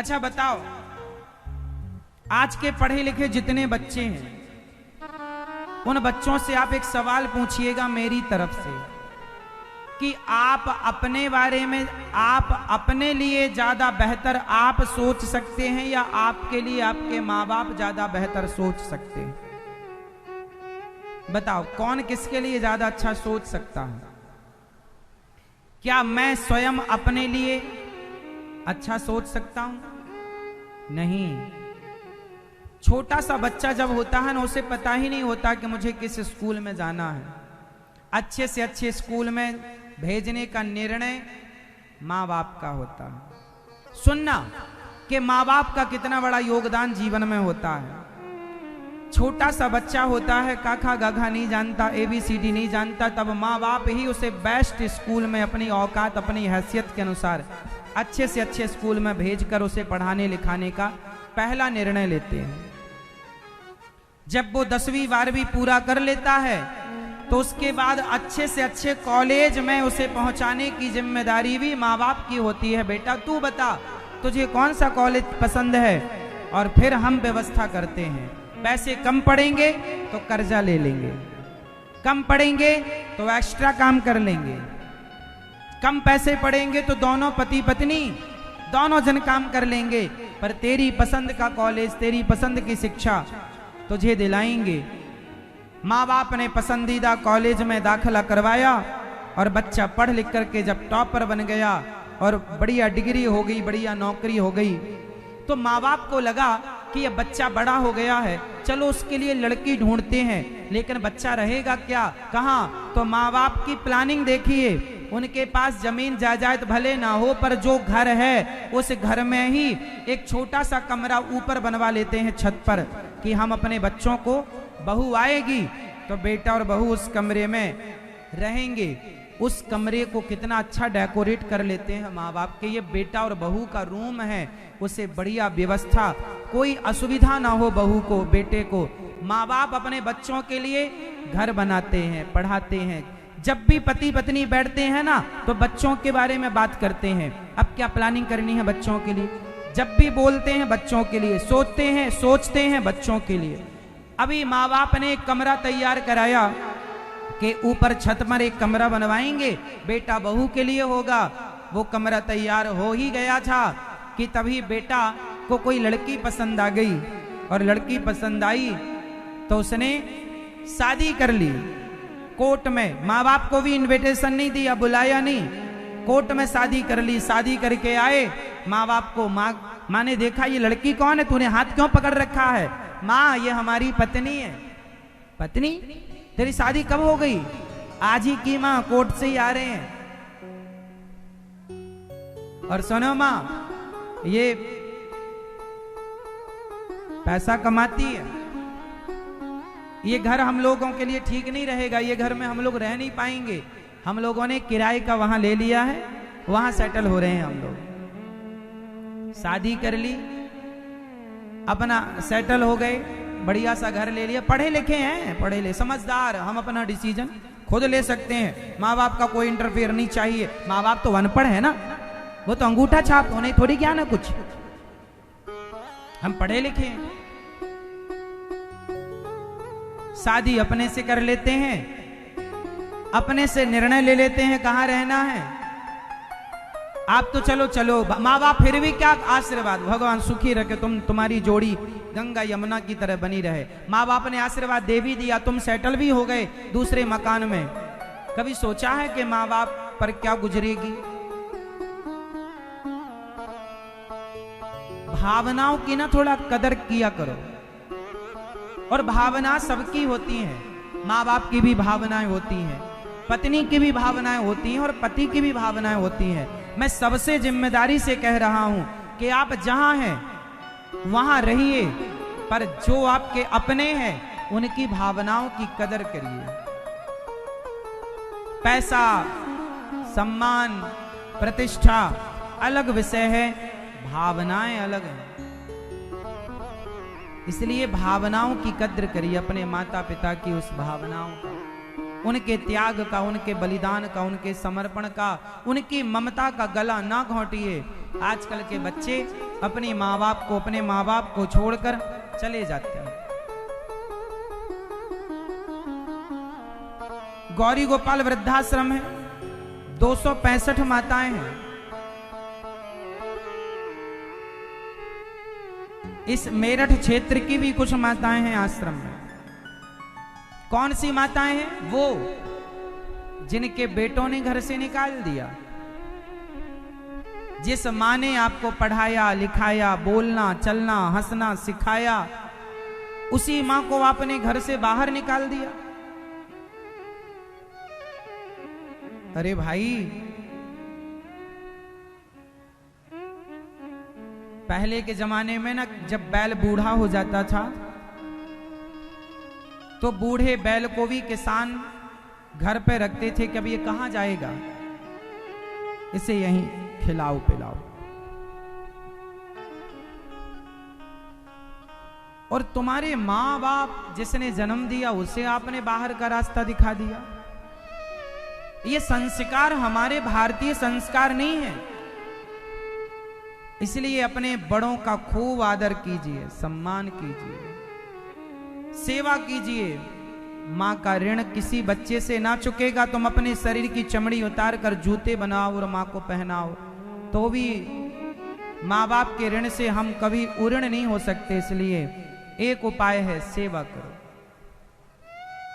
अच्छा बताओ, आज के पढ़े लिखे जितने बच्चे हैं उन बच्चों से आप एक सवाल पूछिएगा मेरी तरफ से कि आप अपने बारे में, आप अपने लिए ज्यादा बेहतर आप सोच सकते हैं या आपके लिए आपके माँ बाप ज्यादा बेहतर सोच सकते हैं? बताओ कौन किसके लिए ज्यादा अच्छा सोच सकता है? क्या मैं स्वयं अपने लिए अच्छा सोच सकता हूं? नहीं। छोटा सा बच्चा जब होता है ना, उसे पता ही नहीं होता कि मुझे किस स्कूल में जाना है। अच्छे से अच्छे स्कूल में भेजने का निर्णय माँ बाप का होता है। सुनना कि माँ बाप का कितना बड़ा योगदान जीवन में होता है। छोटा सा बच्चा होता है, काखा गाघा नहीं जानता, ABCD नहीं जानता, तब माँ बाप ही उसे बेस्ट स्कूल में अपनी औकात, अपनी हैसियत के अनुसार अच्छे से अच्छे स्कूल में भेजकर उसे पढ़ाने लिखाने का पहला निर्णय लेते हैं। जब वो 10वीं 12वीं पूरा कर लेता है तो उसके बाद अच्छे से अच्छे कॉलेज में उसे पहुंचाने की जिम्मेदारी भी माँ बाप की होती है। बेटा तू बता तुझे कौन सा कॉलेज पसंद है, और फिर हम व्यवस्था करते हैं। पैसे कम पड़ेंगे तो कर्जा ले लेंगे, कम पड़ेंगे तो एक्स्ट्रा काम कर लेंगे, कम पैसे पड़ेंगे तो दोनों पति पत्नी दोनों जन काम कर लेंगे, पर तेरी पसंद का कॉलेज, तेरी पसंद की शिक्षा तुझे दिलाएंगे। माँ बाप ने पसंदीदा कॉलेज में दाखिला करवाया और बच्चा पढ़ लिख करके जब टॉपर बन गया और बढ़िया डिग्री हो गई, बढ़िया नौकरी हो गई, तो माँ बाप को लगा कि ये बच्चा बड़ा हो गया है, चलो उसके लिए लड़की ढूंढते हैं। लेकिन बच्चा रहेगा क्या, कहाँ? तो माँ बाप की प्लानिंग देखिए, उनके पास जमीन जायदाद भले ना हो, पर जो घर है उस घर में ही एक छोटा सा कमरा ऊपर बनवा लेते हैं छत पर, कि हम अपने बच्चों को, बहू आएगी तो बेटा और बहू उस कमरे में रहेंगे। उस कमरे को कितना अच्छा डेकोरेट कर लेते हैं माँ बाप के, ये बेटा और बहू का रूम है, उसे बढ़िया व्यवस्था, कोई असुविधा ना हो बहू को, बेटे को। माँ बाप अपने बच्चों के लिए घर बनाते हैं, पढ़ाते हैं। जब भी पति पत्नी बैठते हैं ना तो बच्चों के बारे में बात करते हैं, अब क्या प्लानिंग करनी है बच्चों के लिए। जब भी बोलते हैं बच्चों के लिए, सोचते हैं बच्चों के लिए। अभी माँ बाप ने एक कमरा तैयार कराया कि ऊपर छत पर एक कमरा बनवाएंगे, बेटा बहू के लिए होगा। वो कमरा तैयार हो ही गया था कि तभी बेटा को कोई लड़की पसंद आ गई, और लड़की पसंद आई तो उसने शादी कर ली कोर्ट में। माँ बाप को भी इनविटेशन नहीं दिया, बुलाया नहीं, कोर्ट में शादी कर ली। शादी करके आए माँ बाप को, माँ ने देखा ये लड़की कौन है, तूने हाथ क्यों पकड़ रखा है? माँ ये हमारी पत्नी है। पत्नी? तेरी शादी कब हो गई? आज ही की माँ, कोर्ट से ही आ रहे हैं। और सुनो माँ, ये पैसा कमाती है, ये घर हम लोगों के लिए ठीक नहीं रहेगा, ये घर में हम लोग रह नहीं पाएंगे। हम लोगों ने किराए का वहां ले लिया है, वहां सेटल हो रहे हैं हम लोग। शादी कर ली, अपना सेटल हो गए, बढ़िया सा घर ले लिया। पढ़े लिखे हैं, पढ़े लिखे समझदार, हम अपना डिसीजन खुद ले सकते हैं, माँ बाप का कोई इंटरफेयर नहीं चाहिए। माँ बाप तो अनपढ़ है ना, वो तो अंगूठा छाप, उन्हें थोड़ी ज्ञान है कुछ। हम पढ़े लिखे हैं, शादी अपने से कर लेते हैं, अपने से निर्णय ले लेते हैं कहाँ रहना है। आप तो चलो चलो, माँ बाप फिर भी क्या आशीर्वाद, भगवान सुखी रखे, तुम्हारी जोड़ी गंगा यमुना की तरह बनी रहे। माँ बाप ने आशीर्वाद दे भी दिया, तुम सेटल भी हो गए दूसरे मकान में। कभी सोचा है कि माँ बाप पर क्या गुजरेगी? भावनाओं की ना थोड़ा कदर किया करो। और भावना सबकी होती है, माँ बाप की भी भावनाएं होती हैं, पत्नी की भी भावनाएं होती हैं, और पति की भी भावनाएं होती हैं। मैं सबसे जिम्मेदारी से कह रहा हूं कि आप जहां हैं वहां रहिए, पर जो आपके अपने हैं उनकी भावनाओं की कदर करिए। पैसा, सम्मान, प्रतिष्ठा अलग विषय है, भावनाएं अलग हैं। इसलिए भावनाओं की कद्र करिए, अपने माता पिता की उस भावनाओं का। उनके त्याग का, उनके बलिदान का, उनके समर्पण का, उनकी ममता का गला ना घोंटिए। आजकल के बच्चे अपने माँ बाप को छोड़कर चले जाते हैं। गौरी गोपाल वृद्धाश्रम है, 265 माताएं हैं। इस मेरठ क्षेत्र की भी कुछ माताएं हैं आश्रम में। कौन सी माताएं हैं? वो जिनके बेटों ने घर से निकाल दिया। जिस मां ने आपको पढ़ाया लिखाया, बोलना चलना हंसना सिखाया, उसी मां को आपने घर से बाहर निकाल दिया। अरे भाई, पहले के जमाने में ना, जब बैल बूढ़ा हो जाता था तो बूढ़े बैल को भी किसान घर पे रखते थे कि अब ये कहां जाएगा, इसे यहीं खिलाओ पिलाओ। और तुम्हारे मां बाप जिसने जन्म दिया उसे आपने बाहर का रास्ता दिखा दिया। ये संस्कार हमारे भारतीय संस्कार नहीं है। इसलिए अपने बड़ों का खूब आदर कीजिए, सम्मान कीजिए, सेवा कीजिए। मां का ऋण किसी बच्चे से ना चुकेगा। तुम अपने शरीर की चमड़ी उतार कर जूते बनाओ और मां को पहनाओ तो भी मां बाप के ऋण से हम कभी उऋण नहीं हो सकते। इसलिए एक उपाय है, सेवा करो।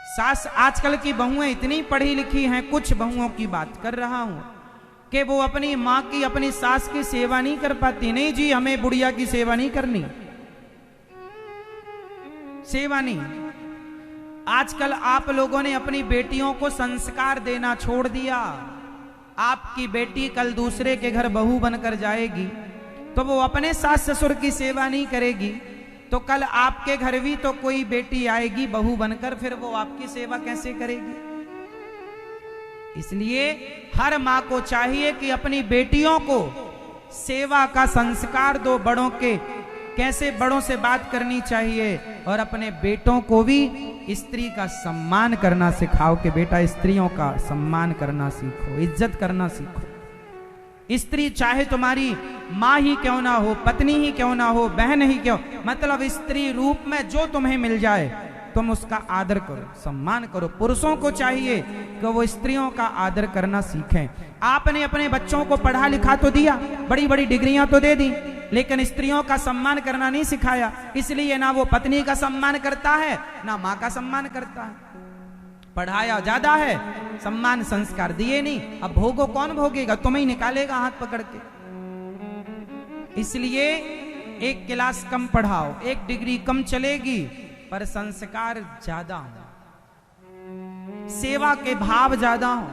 सास, आजकल की बहुएं इतनी पढ़ी लिखी हैं, कुछ बहुओं की बात कर रहा हूं, कि वो अपनी मां की, अपनी सास की सेवा नहीं कर पाती। नहीं जी, हमें बुढ़िया की सेवा नहीं करनी, सेवा नहीं। आजकल आप लोगों ने अपनी बेटियों को संस्कार देना छोड़ दिया। आपकी बेटी कल दूसरे के घर बहू बनकर जाएगी तो वो अपने सास ससुर की सेवा नहीं करेगी, तो कल आपके घर भी तो कोई बेटी आएगी बहू बनकर, फिर वो आपकी सेवा कैसे करेगी? इसलिए हर मां को चाहिए कि अपनी बेटियों को सेवा का संस्कार दो। बड़ों के कैसे बड़ों से बात करनी चाहिए, और अपने बेटों को भी स्त्री का सम्मान करना सिखाओ कि बेटा स्त्रियों का सम्मान करना सीखो, इज्जत करना सीखो। स्त्री चाहे तुम्हारी मां ही क्यों ना हो, पत्नी ही क्यों ना हो, बहन ही क्यों, मतलब स्त्री रूप में जो तुम्हें मिल जाए तुम उसका आदर करो, सम्मान करो। पुरुषों को चाहिए कि वो स्त्रियों का आदर करना सीखें। आपने अपने बच्चों को पढ़ा लिखा तो दिया, बड़ी बड़ी डिग्रियां तो दे दी, लेकिन स्त्रियों का सम्मान करना नहीं सिखाया। इसलिए ना वो पत्नी का सम्मान करता है ना मां का सम्मान करता है। पढ़ाया ज्यादा है, सम्मान संस्कार दिए नहीं। अब भोगो कौन भोगेगा? तुम्हें ही निकालेगा हाथ पकड़ के। इसलिए एक क्लास कम पढ़ाओ, एक डिग्री कम चलेगी, पर संस्कार ज्यादा हो, सेवा के भाव ज्यादा हो।